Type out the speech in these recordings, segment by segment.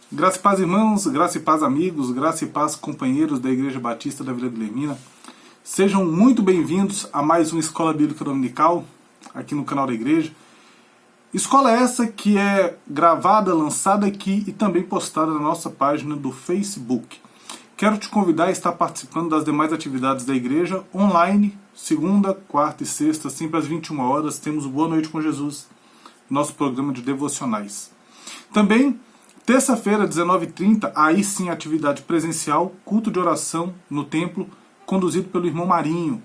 Graça e paz, irmãos, graça e paz, amigos, graça e paz, companheiros da Igreja Batista da Vila Guilhermina. Sejam muito bem-vindos a mais uma Escola Bíblica Dominical, aqui no canal da Igreja. Escola essa que é gravada, lançada aqui e também postada na nossa página do Facebook. Quero te convidar a estar participando das demais atividades da Igreja online, segunda, quarta e sexta, sempre às 21 horas, temos o Boa Noite com Jesus, nosso programa de devocionais. Também, terça-feira, 19h30, aí sim atividade presencial, culto de oração no templo, conduzido pelo irmão Marinho.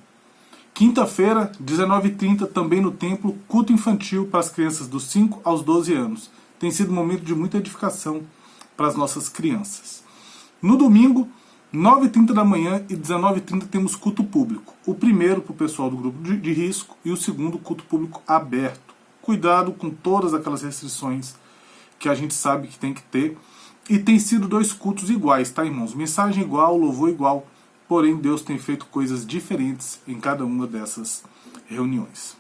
Quinta-feira, 19h30, também no templo, culto infantil para as crianças dos 5 aos 12 anos. Tem sido um momento de muita edificação para as nossas crianças. No domingo, 9h30 da manhã e 19h30 temos culto público. O primeiro para o pessoal do grupo de risco e o segundo culto público aberto. Cuidado com todas aquelas restrições que a gente sabe que tem que ter. E tem sido 2 cultos iguais, tá, irmãos? Mensagem igual, louvor igual. Porém, Deus tem feito coisas diferentes em cada uma dessas reuniões.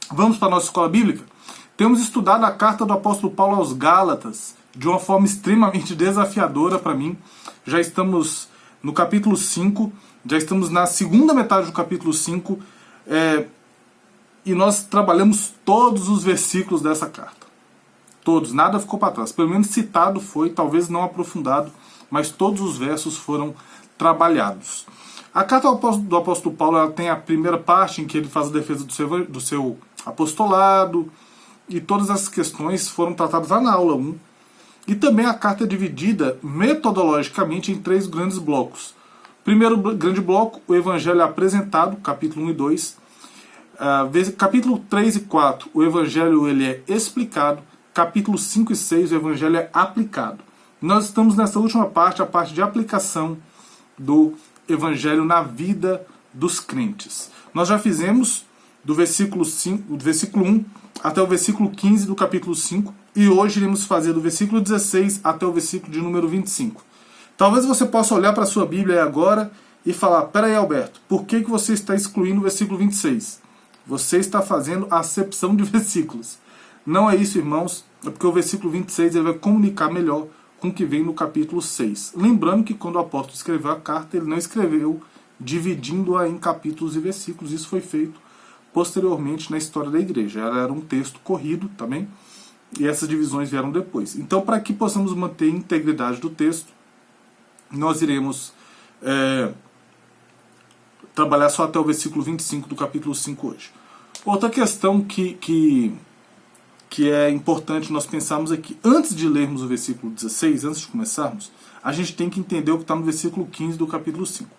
Vamos para a nossa escola bíblica? Temos estudado a carta do apóstolo Paulo aos Gálatas de uma forma extremamente desafiadora para mim. Já estamos no capítulo 5, já estamos na segunda metade do capítulo 5, e nós trabalhamos todos os versículos dessa carta. Todos, nada ficou para trás. Pelo menos citado foi, talvez não aprofundado, mas todos os versos foram trabalhados. A carta do apóstolo Paulo ela tem a primeira parte em que ele faz a defesa do seu apostolado, e todas essas questões foram tratadas lá na aula 1. E também a carta é dividida metodologicamente em 3 grandes blocos. Primeiro grande bloco, o Evangelho é apresentado, capítulo 1 e 2. Capítulo 3 e 4, o Evangelho ele é explicado. Capítulo 5 e 6, o Evangelho é aplicado. Nós estamos nessa última parte, a parte de aplicação do Evangelho na vida dos crentes. Nós já fizemos do versículo 1 até o versículo 15 do capítulo 5, e hoje iremos fazer do versículo 16 até o versículo de número 25. Talvez você possa olhar para a sua Bíblia agora e falar: peraí, Alberto, por que você está excluindo o versículo 26? Você está fazendo acepção de versículos. Não é isso, irmãos, é porque o versículo 26 ele vai comunicar melhor com o que vem no capítulo 6. Lembrando que quando o apóstolo escreveu a carta, ele não escreveu dividindo-a em capítulos e versículos. Isso foi feito posteriormente na história da igreja. Ela era um texto corrido também, e essas divisões vieram depois. Então, para que possamos manter a integridade do texto, nós iremos trabalhar só até o versículo 25 do capítulo 5 hoje. Outra questão que é importante nós pensarmos aqui, antes de lermos o versículo 16, antes de começarmos, a gente tem que entender o que está no versículo 15 do capítulo 5.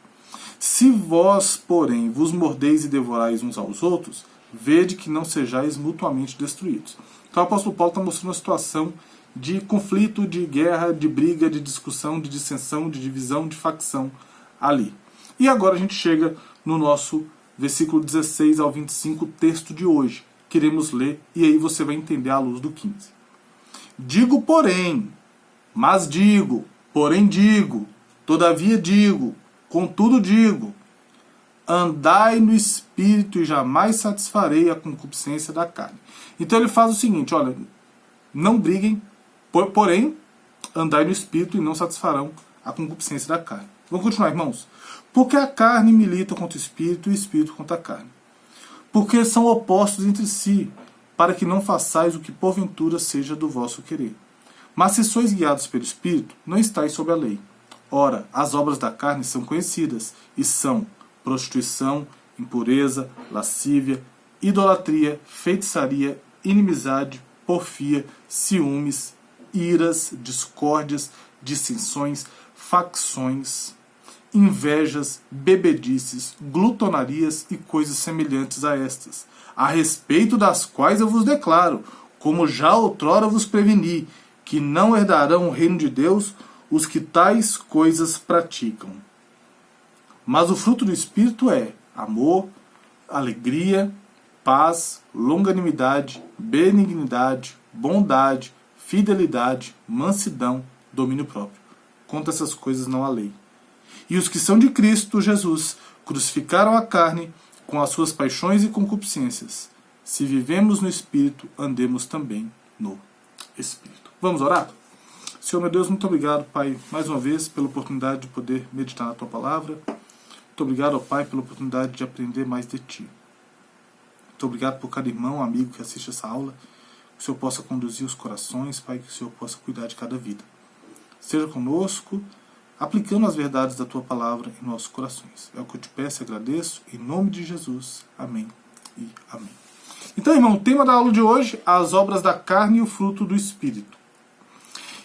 Se vós, porém, vos mordeis e devorais uns aos outros, vede que não sejais mutuamente destruídos. Então o apóstolo Paulo está mostrando uma situação de conflito, de guerra, de briga, de discussão, de dissensão, de divisão, de facção ali. E agora a gente chega no nosso versículo 16 ao 25, texto de hoje. Queremos ler, e aí você vai entender à luz do 15. Digo, porém, mas digo, porém digo, todavia digo, contudo digo, andai no Espírito e jamais satisfarei a concupiscência da carne. Então ele faz o seguinte, olha, não briguem, porém, andai no Espírito e não satisfarão a concupiscência da carne. Vamos continuar, irmãos. Porque a carne milita contra o Espírito e o Espírito contra a carne. Porque são opostos entre si, para que não façais o que porventura seja do vosso querer. Mas se sois guiados pelo Espírito, não estáis sob a lei. Ora, as obras da carne são conhecidas, e são prostituição, impureza, lascívia, idolatria, feitiçaria, inimizade, porfia, ciúmes, iras, discórdias, dissensões, facções, invejas, bebedices, glutonarias e coisas semelhantes a estas, a respeito das quais eu vos declaro, como já outrora vos preveni, que não herdarão o reino de Deus os que tais coisas praticam. Mas o fruto do Espírito é amor, alegria, paz, longanimidade, benignidade, bondade, fidelidade, mansidão, domínio próprio. Contra essas coisas não há lei. E os que são de Cristo Jesus crucificaram a carne com as suas paixões e concupiscências. Se vivemos no Espírito, andemos também no Espírito. Vamos orar? Senhor, meu Deus, muito obrigado, Pai, mais uma vez, pela oportunidade de poder meditar na Tua Palavra. Muito obrigado, ó Pai, pela oportunidade de aprender mais de Ti. Muito obrigado por cada irmão, amigo que assiste essa aula. Que o Senhor possa conduzir os corações, Pai, que o Senhor possa cuidar de cada vida. Seja conosco, aplicando as verdades da Tua Palavra em nossos corações. É o que eu te peço e agradeço, em nome de Jesus. Amém e amém. Então, irmão, o tema da aula de hoje, as obras da carne e o fruto do Espírito.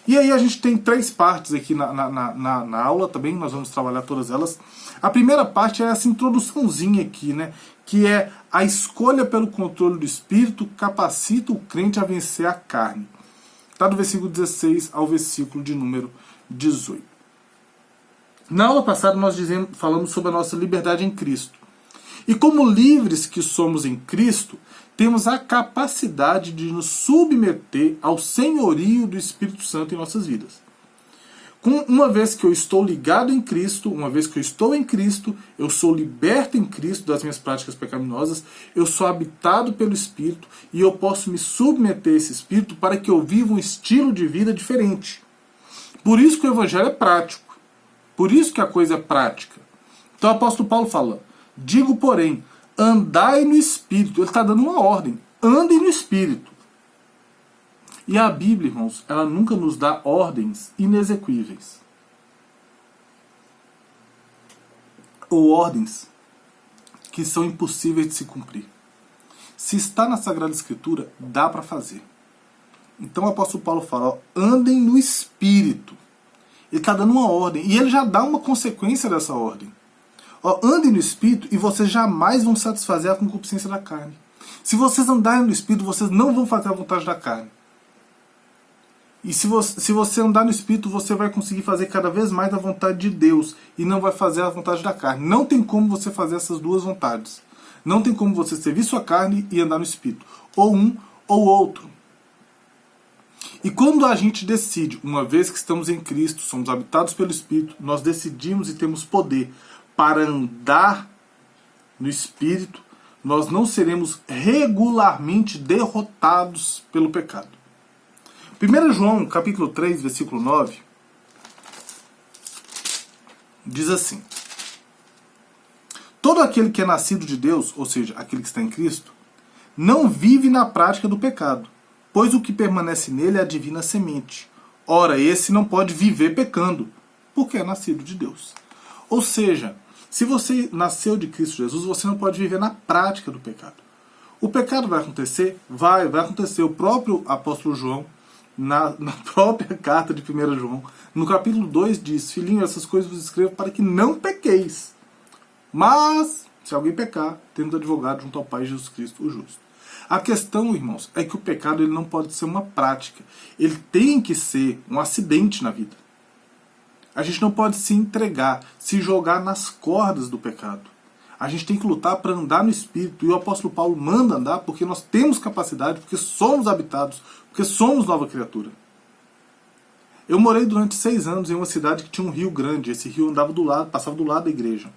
E aí a gente tem 3 partes aqui na aula também, nós vamos trabalhar todas elas. A primeira parte é essa introduçãozinha aqui, né? Que é a escolha pelo controle do Espírito capacita o crente a vencer a carne. Está do versículo 16 ao versículo de número 18. Na aula passada nós falamos sobre a nossa liberdade em Cristo. E como livres que somos em Cristo, temos a capacidade de nos submeter ao senhorio do Espírito Santo em nossas vidas. Uma vez que eu estou ligado em Cristo, uma vez que eu estou em Cristo, eu sou liberto em Cristo das minhas práticas pecaminosas, eu sou habitado pelo Espírito e eu posso me submeter a esse Espírito para que eu viva um estilo de vida diferente. Por isso que o Evangelho é prático. Por isso que a coisa é prática. Então o apóstolo Paulo fala, digo porém, andai no Espírito. Ele está dando uma ordem. Andem no Espírito. E a Bíblia, irmãos, ela nunca nos dá ordens inexequíveis. Ou ordens que são impossíveis de se cumprir. Se está na Sagrada Escritura, dá para fazer. Então o apóstolo Paulo fala, ó, andem no Espírito. Ele está dando uma ordem. E ele já dá uma consequência dessa ordem. Ó, andem no Espírito e vocês jamais vão satisfazer a concupiscência da carne. Se vocês andarem no Espírito, vocês não vão fazer a vontade da carne. E se você andar no Espírito, você vai conseguir fazer cada vez mais a vontade de Deus e não vai fazer a vontade da carne. Não tem como você fazer essas duas vontades. Não tem como você servir sua carne e andar no Espírito. Ou um ou outro. E quando a gente decide, uma vez que estamos em Cristo, somos habitados pelo Espírito, nós decidimos e temos poder para andar no Espírito, nós não seremos regularmente derrotados pelo pecado. 1 João, capítulo 3, versículo 9, diz assim, todo aquele que é nascido de Deus, ou seja, aquele que está em Cristo, não vive na prática do pecado, pois o que permanece nele é a divina semente. Ora, esse não pode viver pecando, porque é nascido de Deus. Ou seja, se você nasceu de Cristo Jesus, você não pode viver na prática do pecado. O pecado vai acontecer? Vai acontecer. O próprio apóstolo João, na própria carta de 1 João, no capítulo 2 diz, filhinho, essas coisas vos escrevo para que não pequeis. Mas, se alguém pecar, temos advogado junto ao Pai Jesus Cristo, o justo. A questão, irmãos, é que o pecado ele não pode ser uma prática. Ele tem que ser um acidente na vida. A gente não pode se entregar, se jogar nas cordas do pecado. A gente tem que lutar para andar no Espírito. E o apóstolo Paulo manda andar porque nós temos capacidade, porque somos habitados, porque somos nova criatura. Eu morei durante 6 anos em uma cidade que tinha um rio grande. Esse rio andava do lado, passava do lado da igreja.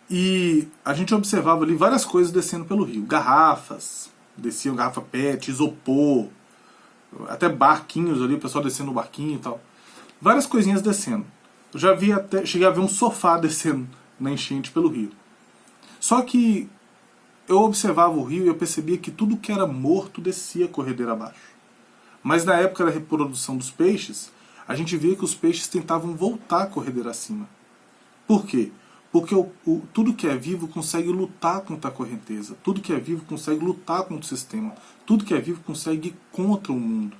E a gente observava ali várias coisas descendo pelo rio. Garrafas, desciam garrafa PET, isopor, até barquinhos ali, o pessoal descendo no barquinho e tal. Várias coisinhas descendo. Eu já vi até, cheguei a ver um sofá descendo na enchente pelo rio. Só que eu observava o rio e eu percebia que tudo que era morto descia corredeira abaixo. Mas na época da reprodução dos peixes, a gente via que os peixes tentavam voltar a corredeira acima. Por quê? Porque tudo que é vivo consegue lutar contra a correnteza. Tudo que é vivo consegue lutar contra o sistema. Tudo que é vivo consegue ir contra o mundo.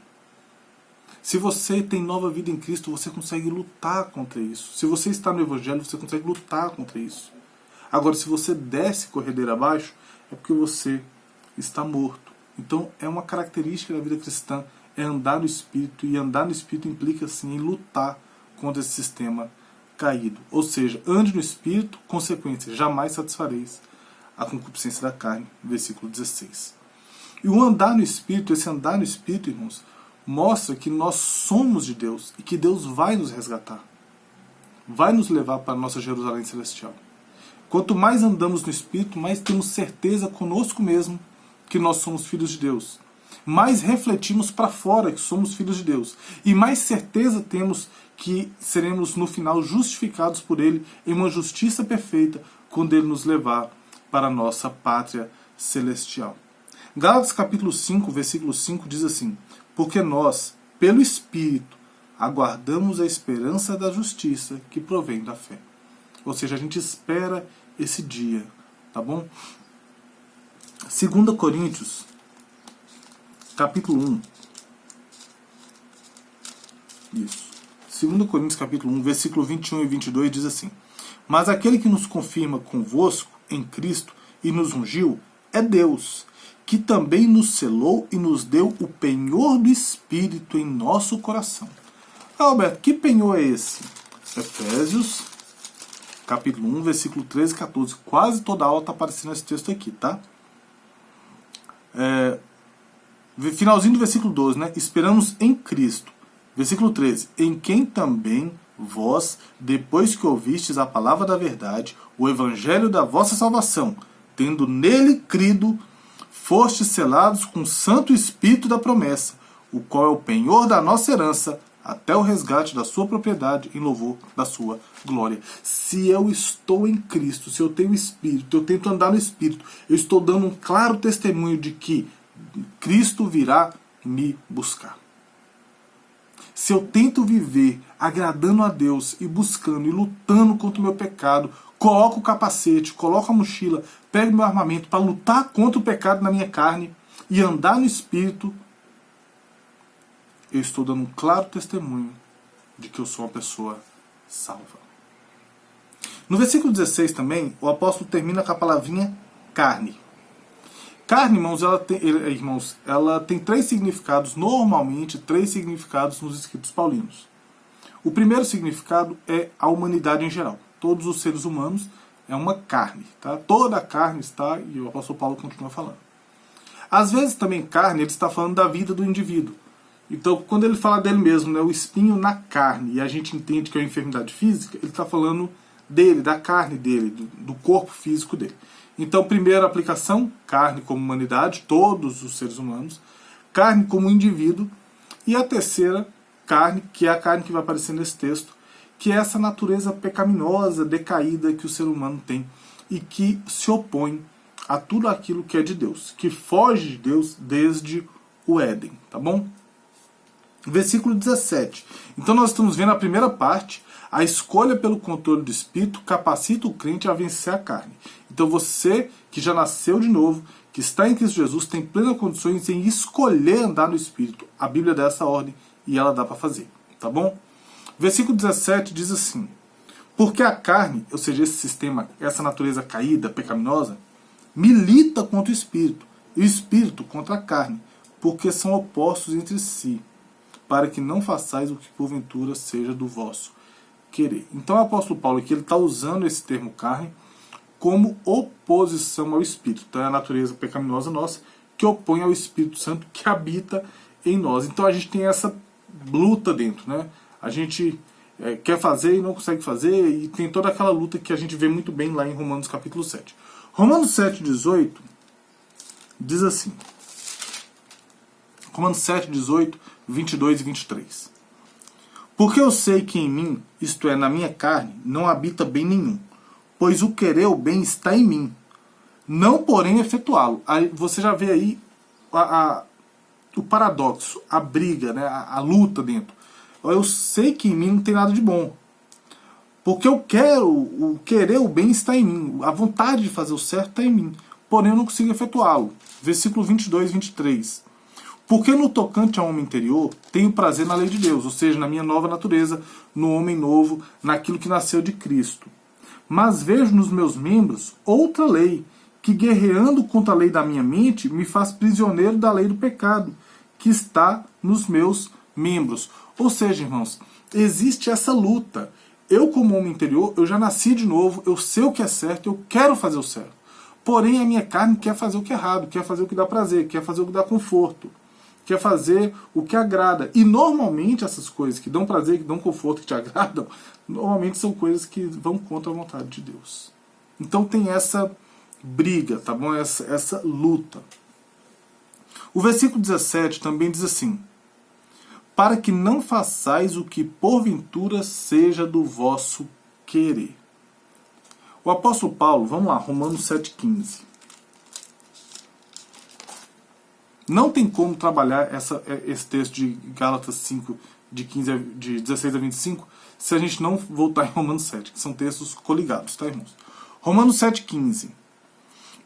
Se você tem nova vida em Cristo, você consegue lutar contra isso. Se você está no Evangelho, você consegue lutar contra isso. Agora, se você desce corredeira abaixo, é porque você está morto. Então, é uma característica da vida cristã, é andar no Espírito, e andar no Espírito implica, assim, em lutar contra esse sistema caído. Ou seja, ande no Espírito, consequência, jamais satisfareis a concupiscência da carne, versículo 16. E o andar no Espírito, esse andar no Espírito, irmãos, mostra que nós somos de Deus e que Deus vai nos resgatar. Vai nos levar para a nossa Jerusalém Celestial. Quanto mais andamos no Espírito, mais temos certeza conosco mesmo que nós somos filhos de Deus. mais refletimos para fora que somos filhos de Deus. E mais certeza temos que seremos no final justificados por Ele em uma justiça perfeita quando Ele nos levar para a nossa pátria celestial. Gálatas capítulo 5, versículo 5 diz assim: porque nós, pelo Espírito, aguardamos a esperança da justiça que provém da fé. Ou seja, a gente espera esse dia, tá bom? 2 Coríntios, capítulo 1. Isso. 2 Coríntios, capítulo 1, versículo 21 e 22 diz assim: mas aquele que nos confirma convosco em Cristo e nos ungiu é Deus, que também nos selou e nos deu o penhor do Espírito em nosso coração. Alberto, que penhor é esse? Efésios, capítulo 1, versículo 13 e 14. Quase toda a aula está aparecendo esse texto aqui, tá? Finalzinho do versículo 12, né? Esperamos em Cristo. Versículo 13. Em quem também vós, depois que ouvistes a palavra da verdade, o evangelho da vossa salvação, tendo nele crido, fostes selados com o Santo Espírito da promessa, o qual é o penhor da nossa herança, até o resgate da sua propriedade em louvor da sua glória. Se eu estou em Cristo, se eu tenho Espírito, eu tento andar no Espírito, eu estou dando um claro testemunho de que Cristo virá me buscar. Se eu tento viver agradando a Deus e buscando e lutando contra o meu pecado, coloco o capacete, coloco a mochila, pego meu armamento para lutar contra o pecado na minha carne e andar no Espírito, eu estou dando um claro testemunho de que eu sou uma pessoa salva. No versículo 16 também, o apóstolo termina com a palavrinha carne. Carne, irmãos, ela tem três significados, normalmente três significados nos escritos paulinos. O primeiro significado é a humanidade em geral. Todos os seres humanos é uma carne, tá? Toda a carne está, e o apóstolo Paulo continua falando. Às vezes também carne, ele está falando da vida do indivíduo. Então, quando ele fala dele mesmo, né, o espinho na carne, e a gente entende que é uma enfermidade física, ele está falando dele, da carne dele, do corpo físico dele. Então, primeira aplicação, carne como humanidade, todos os seres humanos, carne como indivíduo, e a terceira, carne, que é a carne que vai aparecer nesse texto, que é essa natureza pecaminosa, decaída que o ser humano tem, e que se opõe a tudo aquilo que é de Deus, que foge de Deus desde o Éden, tá bom? Versículo 17. Então nós estamos vendo a primeira parte, a escolha pelo controle do Espírito capacita o crente a vencer a carne. Então você que já nasceu de novo, que está em Cristo Jesus, tem plenas condições em escolher andar no Espírito. A Bíblia dá essa ordem e ela dá para fazer, tá bom? Versículo 17 diz assim: porque a carne, ou seja, esse sistema, essa natureza caída, pecaminosa, milita contra o Espírito, e o Espírito contra a carne, porque são opostos entre si, para que não façais o que porventura seja do vosso querer. Então o apóstolo Paulo aqui, ele está usando esse termo carne como oposição ao Espírito. Então é a natureza pecaminosa nossa que opõe ao Espírito Santo que habita em nós. Então a gente tem essa luta dentro, né? A gente quer fazer e não consegue fazer, e tem toda aquela luta que a gente vê muito bem lá em Romanos capítulo 7. Romanos 7, 18 diz assim, Romanos 7, 18, 22 e 23. Porque eu sei que em mim, isto é, na minha carne, não habita bem nenhum, pois o querer o bem está em mim, não porém efetuá-lo. Aí você já vê aí o paradoxo, a briga, né, a luta dentro. Eu sei que em mim não tem nada de bom, porque eu quero, o querer o bem está em mim, a vontade de fazer o certo está em mim, porém eu não consigo efetuá-lo. Versículo 22 e 23. Porque no tocante ao homem interior, tenho prazer na lei de Deus, ou seja, na minha nova natureza, no homem novo, naquilo que nasceu de Cristo. Mas vejo nos meus membros outra lei, que guerreando contra a lei da minha mente, me faz prisioneiro da lei do pecado, que está nos meus membros. Ou seja, irmãos, existe essa luta. Eu, como homem interior, eu já nasci de novo, eu sei o que é certo, eu quero fazer o certo. Porém, a minha carne quer fazer o que é errado, quer fazer o que dá prazer, quer fazer o que dá conforto, quer fazer o que agrada. E normalmente essas coisas que dão prazer, que dão conforto, que te agradam, normalmente são coisas que vão contra a vontade de Deus. Então tem essa briga, tá bom? Essa luta. O versículo 17 também diz assim: para que não façais o que porventura seja do vosso querer. O apóstolo Paulo, vamos lá, Romanos 7,15. Não tem como trabalhar esse texto de Gálatas 5, de 16 a 25, se a gente não voltar em Romanos 7, que são textos coligados, tá, irmãos? Romanos 7,15.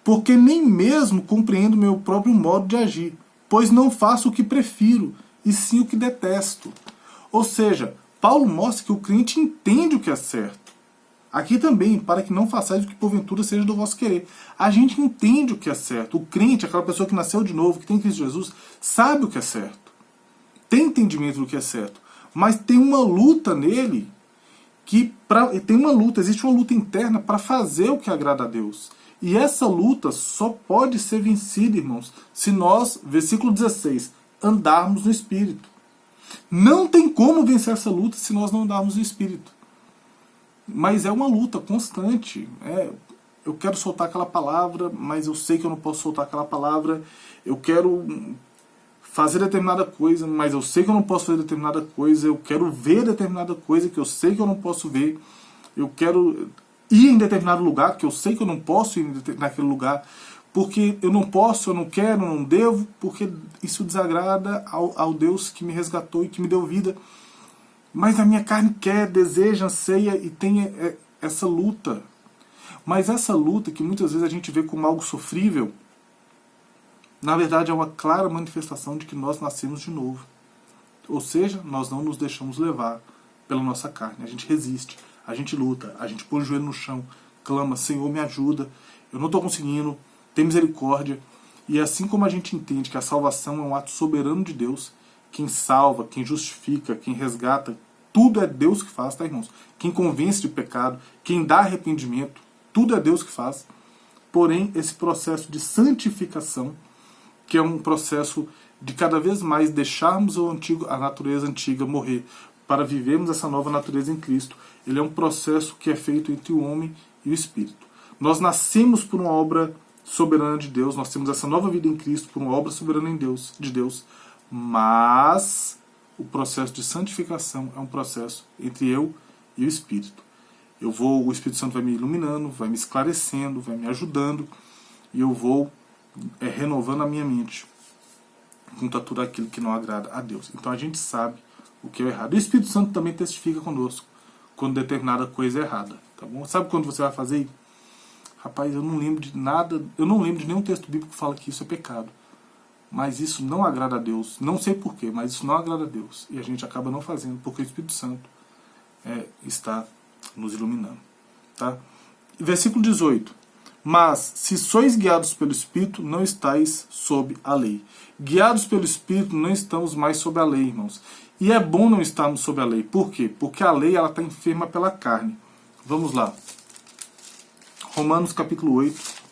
Porque nem mesmo compreendo meu próprio modo de agir, pois não faço o que prefiro, e sim o que detesto. Ou seja, Paulo mostra que o crente entende o que é certo. Aqui também, para que não façais o que porventura seja do vosso querer. A gente entende o que é certo. O crente, aquela pessoa que nasceu de novo, que tem Cristo Jesus, sabe o que é certo. Tem entendimento do que é certo. Mas tem uma luta nele, existe uma luta interna para fazer o que agrada a Deus. E essa luta só pode ser vencida, irmãos, se nós, versículo 16, andarmos no Espírito. Não tem como vencer essa luta se nós não andarmos no Espírito. Mas é uma luta constante. Eu quero soltar aquela palavra, mas eu sei que eu não posso soltar aquela palavra. Eu quero fazer determinada coisa, mas eu sei que eu não posso fazer determinada coisa. Eu quero ver determinada coisa que eu sei que eu não posso ver. Eu quero ir em determinado lugar que eu sei que eu não posso ir naquele lugar. Porque eu não posso, eu não quero, eu não devo, porque isso desagrada ao Deus que me resgatou e que me deu vida. Mas a minha carne quer, deseja, anseia e tem essa luta. Mas essa luta, que muitas vezes a gente vê como algo sofrível, na verdade é uma clara manifestação de que nós nascemos de novo. Ou seja, nós não nos deixamos levar pela nossa carne. A gente resiste, a gente luta, a gente põe o joelho no chão, clama: Senhor, me ajuda, eu não estou conseguindo, tem misericórdia. E assim como a gente entende que a salvação é um ato soberano de Deus, quem salva, quem justifica, quem resgata, tudo é Deus que faz, tá, irmãos? Quem convence de pecado, quem dá arrependimento, tudo é Deus que faz. Porém, esse processo de santificação, que é um processo de cada vez mais deixarmos a natureza antiga morrer para vivermos essa nova natureza em Cristo, ele é um processo que é feito entre o homem e o Espírito. Nós nascemos por uma obra soberana de Deus, nós temos essa nova vida em Cristo por uma obra soberana de Deus, mas o processo de santificação é um processo entre eu e o Espírito. O Espírito Santo vai me iluminando, vai me esclarecendo, vai me ajudando, e eu vou renovando a minha mente junto a tudo aquilo que não agrada a Deus. Então a gente sabe o que é errado. E o Espírito Santo também testifica conosco quando determinada coisa é errada. Tá bom? Sabe quando você vai fazer? Rapaz, eu não lembro de nada, eu não lembro de nenhum texto bíblico que fala que isso é pecado. Mas isso não agrada a Deus. Não sei porquê, mas isso não agrada a Deus. E a gente acaba não fazendo, porque o Espírito Santo está nos iluminando. Tá? Versículo 18. Mas, se sois guiados pelo Espírito, não estáis sob a lei. Guiados pelo Espírito, não estamos mais sob a lei, irmãos. E é bom não estarmos sob a lei. Por quê? Porque a lei está enferma pela carne. Vamos lá. Romanos capítulo 8.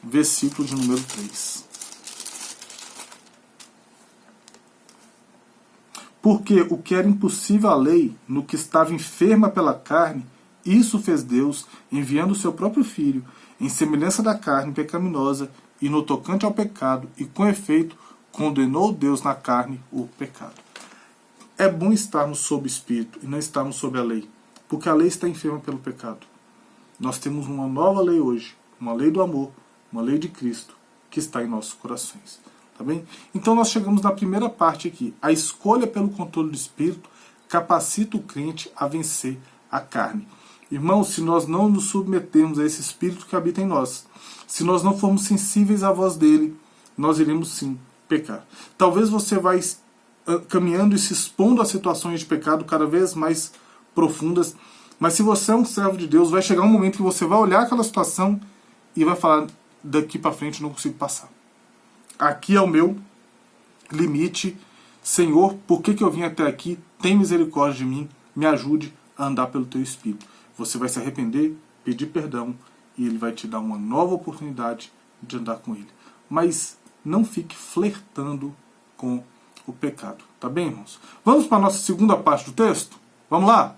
Versículo de número 3. Porque o que era impossível à lei, no que estava enferma pela carne, isso fez Deus, enviando o seu próprio Filho, em semelhança da carne pecaminosa, e no tocante ao pecado, e com efeito, condenou Deus na carne o pecado. É bom estarmos sob o Espírito e não estarmos sob a lei, porque a lei está enferma pelo pecado. Nós temos uma nova lei hoje, uma lei do amor, uma lei de Cristo, que está em nossos corações. Tá bem? Então nós chegamos na primeira parte aqui. A escolha pelo controle do Espírito capacita o crente a vencer a carne. Irmãos, se nós não nos submetermos a esse Espírito que habita em nós, se nós não formos sensíveis à voz dele, nós iremos sim pecar. Talvez você vai caminhando e se expondo a situações de pecado cada vez mais profundas, mas se você é um servo de Deus, vai chegar um momento que você vai olhar aquela situação e vai falar: daqui para frente eu não consigo passar. Aqui é o meu limite. Senhor, por que eu vim até aqui? Tem misericórdia de mim, me ajude a andar pelo teu Espírito. Você vai se arrepender, pedir perdão, e ele vai te dar uma nova oportunidade de andar com ele. Mas não fique flertando com o pecado. Tá bem, irmãos? Vamos para a nossa segunda parte do texto? Vamos lá?